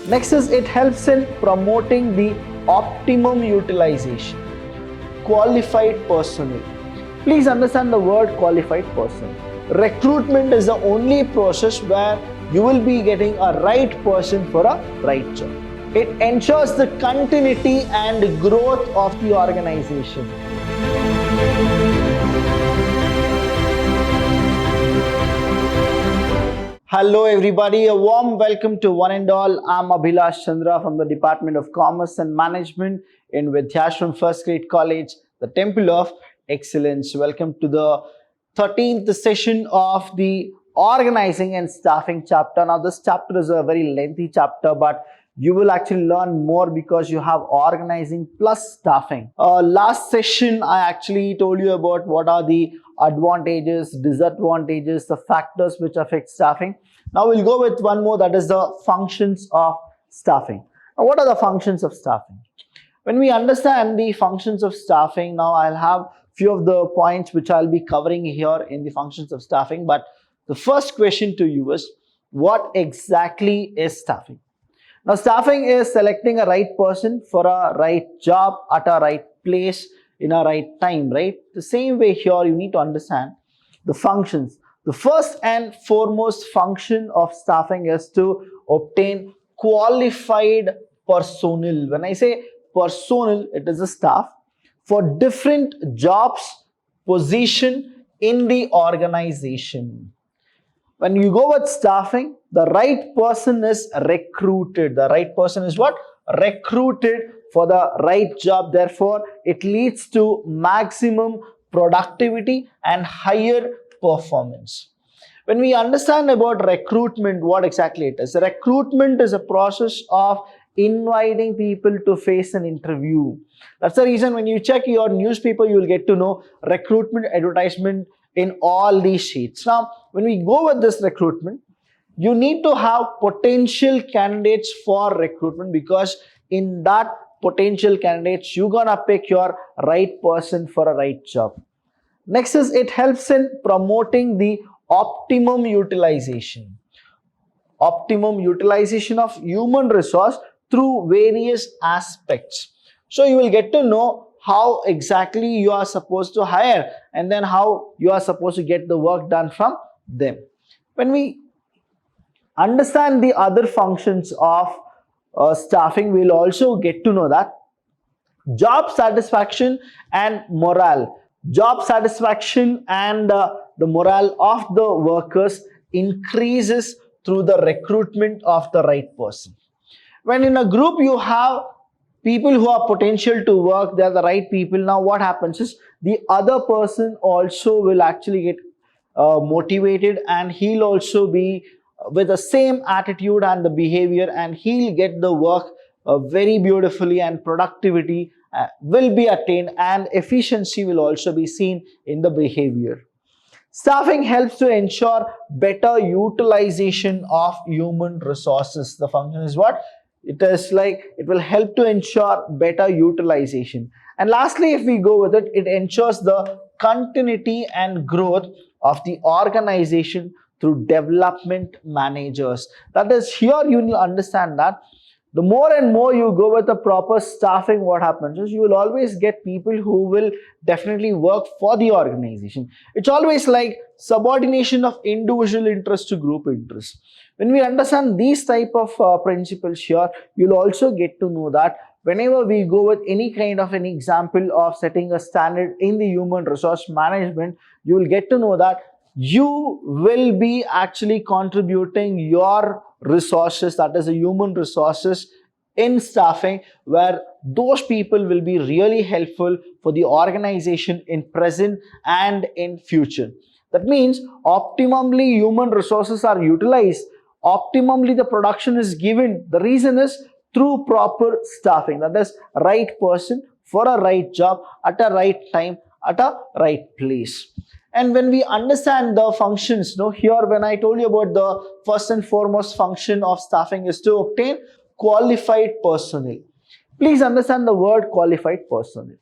Next is it helps in promoting the optimum utilization. Qualified personnel. Please understand the word qualified person. Recruitment is the only process where you will be getting a right person for a right job. It ensures the continuity and growth of the organization. Hello everybody, a warm welcome to one and all. I'm Abhilash from the Department of Commerce and Management in Vidhyaashram First Grade College, the Temple of Excellence. Welcome to the 13th session of the Organizing and Staffing chapter. Now this chapter is a very lengthy chapter, but you will actually learn more because you have organizing plus staffing. Last session I actually told you about what are the advantages, disadvantages, the factors which affect staffing. Now we'll go with one more, that is the functions of staffing. Now what are the functions of staffing? When we understand the functions of staffing, now I'll have few of the points which I'll be covering here in the functions of staffing. But the first question to you is, what exactly is staffing? Now staffing is selecting a right person for a right job at a right place in a right time, right? The same way here you need to understand the functions. The first and foremost function of staffing is to obtain qualified personnel. When I say personnel, it is a staff for different jobs, position in the organization. When you go with staffing, the right person is recruited. The right person is what? Recruited for the right job. Therefore, it leads to maximum productivity and higher performance. When we understand about recruitment, what exactly it is? Recruitment is a process of inviting people to face an interview. That's the reason when you check your newspaper, you will get to know recruitment advertisement in all these sheets. Now, when we go with this recruitment, you need to have potential candidates for recruitment, because in that potential candidates, you're gonna pick your right person for a right job. Next is it helps in promoting the optimum utilization. Optimum utilization of human resource through various aspects. So you will get to know how exactly you are supposed to hire and then how you are supposed to get the work done from them. When we understand the other functions of staffing, we'll also get to know that job satisfaction and morale. Job satisfaction and the morale of the workers increases through the recruitment of the right person. When in a group you have people who are potential to work, they are the right people. Now what happens is the other person also will actually get motivated, and he'll also be with the same attitude and the behavior, and he'll get the work very beautifully, and productivity will be attained, and efficiency will also be seen in the behavior. Staffing helps to ensure better utilization of human resources. The function is what? It is like it will help to ensure better utilization. And lastly, if we go with it, it ensures the continuity and growth of the organization through development managers. That is, here you will understand that the more and more you go with the proper staffing, what happens is you will always get people who will definitely work for the organization. It's always like subordination of individual interest to group interest. When we understand these type of principles here, you'll also get to know that whenever we go with any kind of an example of setting a standard in the human resource management, you will get to know that you will be actually contributing your resources, that is the human resources, in staffing, where those people will be really helpful for the organization in present and in future. That means optimally human resources are utilized, optimally the production is given. The reason is through proper staffing, that is right person for a right job at a right time at a right place. And when we understand the functions, here when I told you about the first and foremost function of staffing is to obtain qualified personnel. Please understand the word qualified personnel.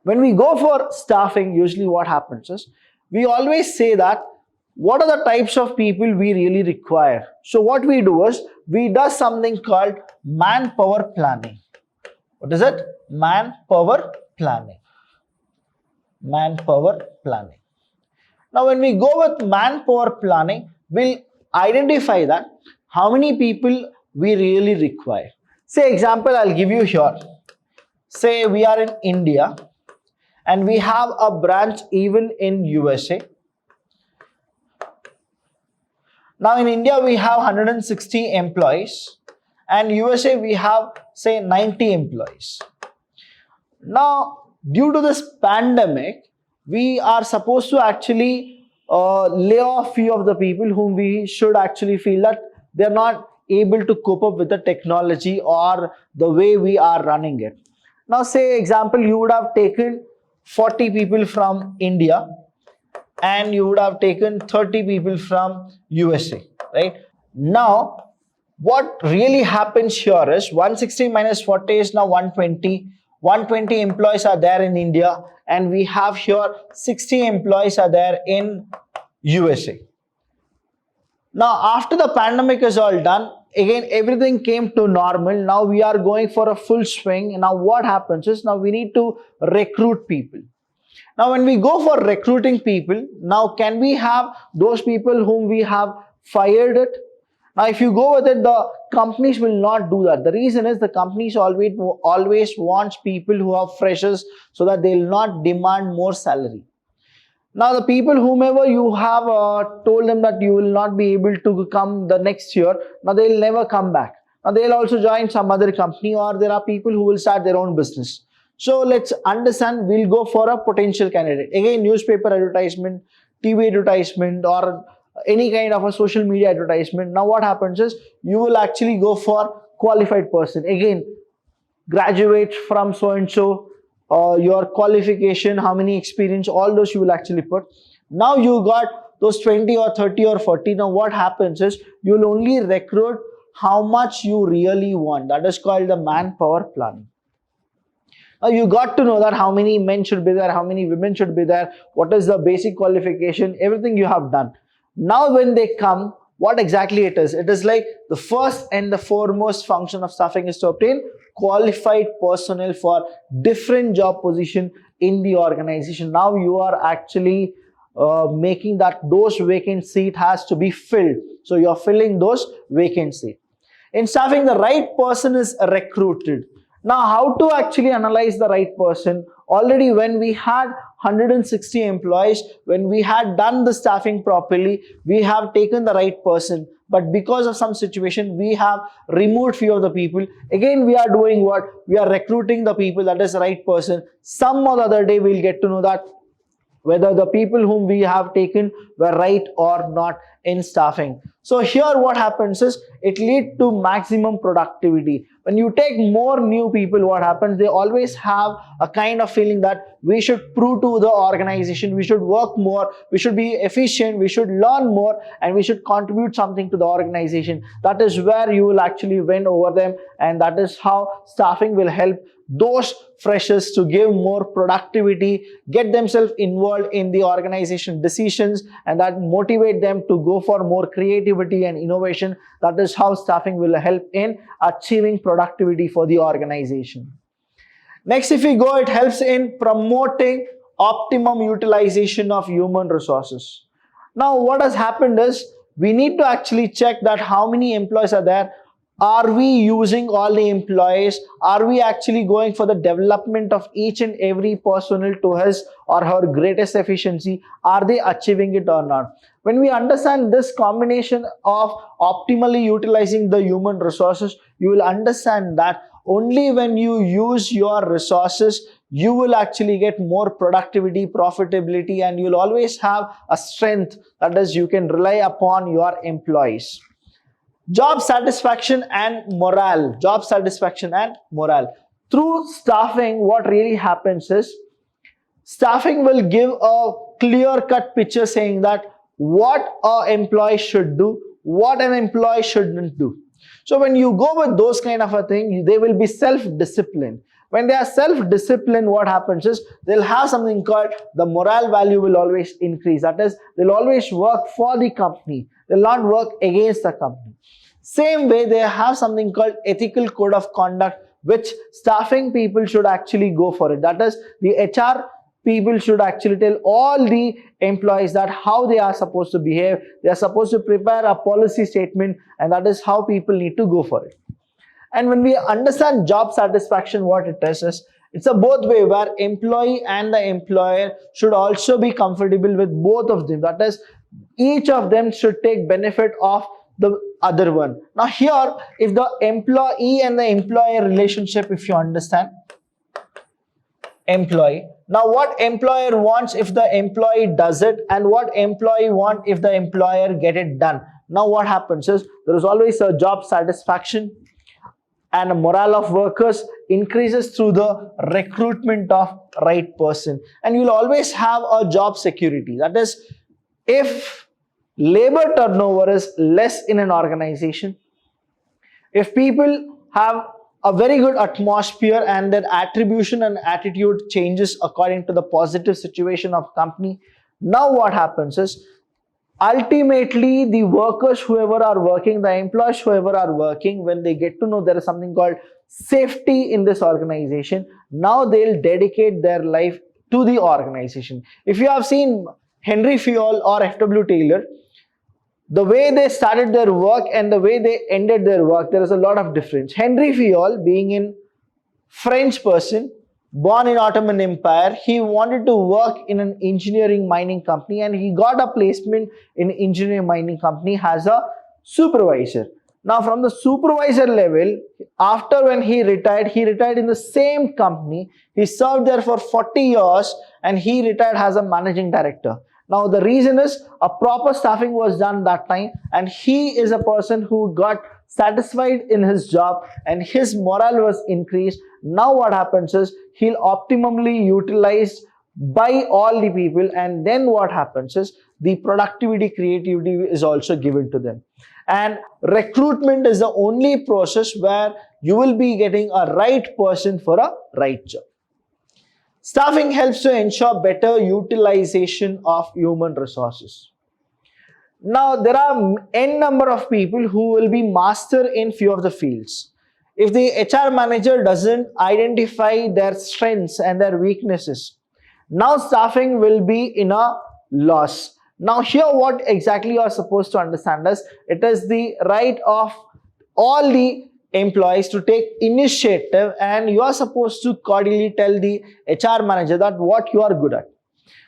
When we go for staffing, usually what happens is we always say that what are the types of people we really require? So what we do is we do something called manpower planning. What is it? Manpower planning. Manpower planning. Now, when we go with manpower planning, we'll identify that how many people we really require. Say example, I'll give you here. Say we are in India and we have a branch even in USA. Now in India we have 160 employees and USA we have say 90 employees. Now due to this pandemic, we are supposed to actually lay off few of the people whom we should actually feel that they're not able to cope up with the technology or the way we are running it. Now say example, you would have taken 40 people from India and you would have taken 30 people from USA, right? Now, what really happens here is 160 minus 40 is now 120. 120 employees are there in India and we have here 60 employees are there in USA. Now, after the pandemic is all done, again, everything came to normal. Now we are going for a full swing. Now what happens is now we need to recruit people. Now, when we go for recruiting people, now can we have those people whom we have fired it? Now, if you go with it, the companies will not do that. The reason is the companies always wants people who are freshers so that they will not demand more salary. Now, the people whomever you have told them that you will not be able to come the next year, now they will never come back. Now, they will also join some other company or there are people who will start their own business. So let's understand, we'll go for a potential candidate. Again, newspaper advertisement, TV advertisement or any kind of a social media advertisement. Now what happens is you will actually go for qualified person. Again, graduate from so and so, your qualification, how many experience, all those you will actually put. Now you got those 20 or 30 or 40. Now what happens is you will only recruit how much you really want. That is called the manpower planning. Now you got to know that how many men should be there, how many women should be there, what is the basic qualification, everything you have done. Now when they come, what exactly it is? It is like the first and the foremost function of staffing is to obtain qualified personnel for different job position in the organization. Now you are actually making that those vacant seat has to be filled. So you are filling those vacant seat. In staffing, the right person is recruited. Now, how to actually analyze the right person? Already when we had 160 employees, when we had done the staffing properly, we have taken the right person. But because of some situation, we have removed few of the people. Again, we are doing what? We are recruiting the people that is the right person. Some or the other day, we'll get to know that whether the people whom we have taken were right or not in staffing. So here what happens is it leads to maximum productivity. When you take more new people, what happens? They always have a kind of feeling that we should prove to the organization, we should work more, we should be efficient, we should learn more, and we should contribute something to the organization. That is where you will actually win over them, and that is how staffing will help those freshers to give more productivity, get themselves involved in the organization decisions, and that motivate them to go for more creativity and innovation. That is how staffing will help in achieving productivity for the organization. Next, if we go, it helps in promoting optimum utilization of human resources. Now, what has happened is we need to actually check that how many employees are there. Are we using all the employees? Are we actually going for the development of each and every personnel to his or her greatest efficiency? Are they achieving it or not? When we understand this combination of optimally utilizing the human resources, you will understand that only when you use your resources, you will actually get more productivity, profitability, and you'll always have a strength, that is, you can rely upon your employees. Job satisfaction and morale. Job satisfaction and morale. Through staffing, what really happens is staffing will give a clear-cut picture saying that what an employee should do, what an employee shouldn't do. So when you go with those kind of a thing, they will be self-disciplined. When they are self-disciplined, what happens is they'll have something called the moral value will always increase. That is, they'll always work for the company. They'll not work against the company. Same way, they have something called ethical code of conduct, which staffing people should actually go for it. That is, the HR people should actually tell all the employees that how they are supposed to behave. They are supposed to prepare a policy statement, and that is how people need to go for it. And when we understand job satisfaction, what it is it's a both way where employee and the employer should also be comfortable with both of them. That is, each of them should take benefit of the other one. Now here, if the employee and the employer relationship, if you understand, employee. Now what employer wants if the employee does it, and what employee want if the employer get it done. Now what happens is there is always a job satisfaction, and the morale of workers increases through the recruitment of right person. And you'll always have a job security. That is, if labor turnover is less in an organization, if people have a very good atmosphere and their attribution and attitude changes according to the positive situation of company, now what happens is ultimately the workers whoever are working, the employees whoever are working, when they get to know there is something called safety in this organization, now they'll dedicate their life to the organization. If you have seen Henry Fayol or F.W. Taylor, the way they started their work and the way they ended their work, there is a lot of difference. Henry Fayol, being in French person, born in Ottoman Empire, he wanted to work in an engineering mining company, and he got a placement in engineering mining company as a supervisor. Now from the supervisor level, after when he retired in the same company. He served there for 40 years and he retired as a managing director. Now the reason is a proper staffing was done that time, and he is a person who got satisfied in his job and his morale was increased. Now what happens is he'll optimally utilized by all the people, and then what happens is the productivity, creativity is also given to them. And recruitment is the only process where you will be getting a right person for a right job. Staffing helps to ensure better utilization of human resources. Now, there are n number of people who will be master in few of the fields. If the HR manager doesn't identify their strengths and their weaknesses, now staffing will be in a loss. Now here what exactly you are supposed to understand is, it is the right of all the employees to take initiative, and you are supposed to cordially tell the HR manager that what you are good at.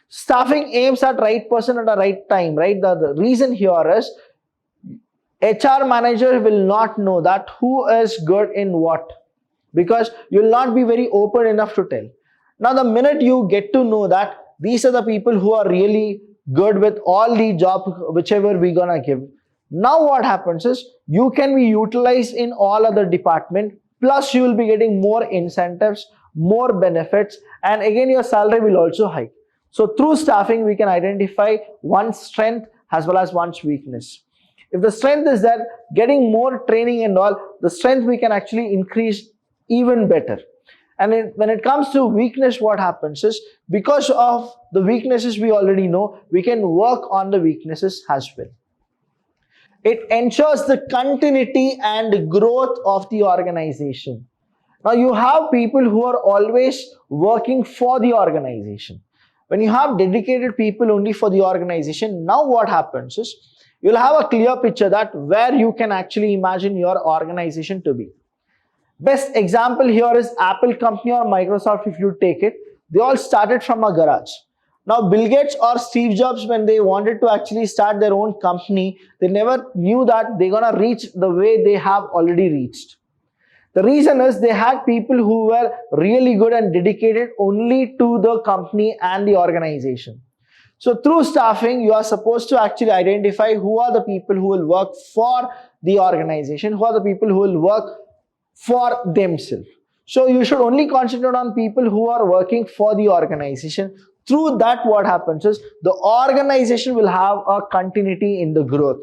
Staffing aims at right person at the right time, right? The reason here is HR manager will not know that who is good in what, because you will not be very open enough to tell. Now the minute you get to know that these are the people who are really good with all the job whichever we gonna give, now what happens is you can be utilized in all other department, plus you will be getting more incentives, more benefits, and again your salary will also hike. So through staffing we can identify one's strength as well as one's weakness. If the strength is that getting more training and all, the strength we can actually increase even better. And when it comes to weakness, what happens is because of the weaknesses we already know, we can work on the weaknesses as well. It ensures the continuity and growth of the organization. Now you have people who are always working for the organization. When you have dedicated people only for the organization, now what happens is you'll have a clear picture that where you can actually imagine your organization to be. Best example here is Apple company or Microsoft. If you take it, they all started from a garage. Now Bill Gates or Steve Jobs, when they wanted to actually start their own company, they never knew that they're gonna reach the way they have already reached. The reason is they had people who were really good and dedicated only to the company and the organization. So through staffing, you are supposed to actually identify who are the people who will work for the organization, who are the people who will work for themselves. So you should only concentrate on people who are working for the organization. Through that, what happens is the organization will have a continuity in the growth.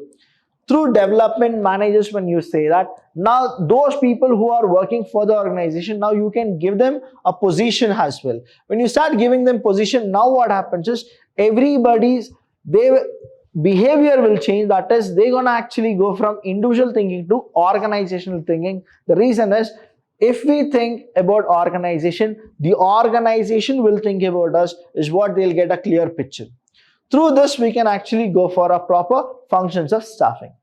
through development managers, when you say that, now those people who are working for the organization, now you can give them a position as well. When you start giving them position, now what happens is everybody's behavior will change. That is, they're gonna actually go from individual thinking to organizational thinking. The reason is, if we think about organization, the organization will think about us, is what they'll get a clear picture. Through this, we can actually go for a proper functions of staffing.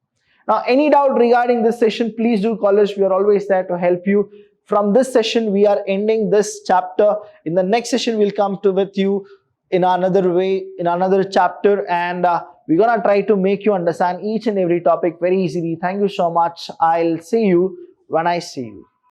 Now, any doubt regarding this session, please do call us. We are always there to help you. From this session, we are ending this chapter. In the next session, we'll come to with you in another way, in another chapter, and we're gonna try to make you understand each and every topic very easily. Thank you so much. I'll see you when I see you.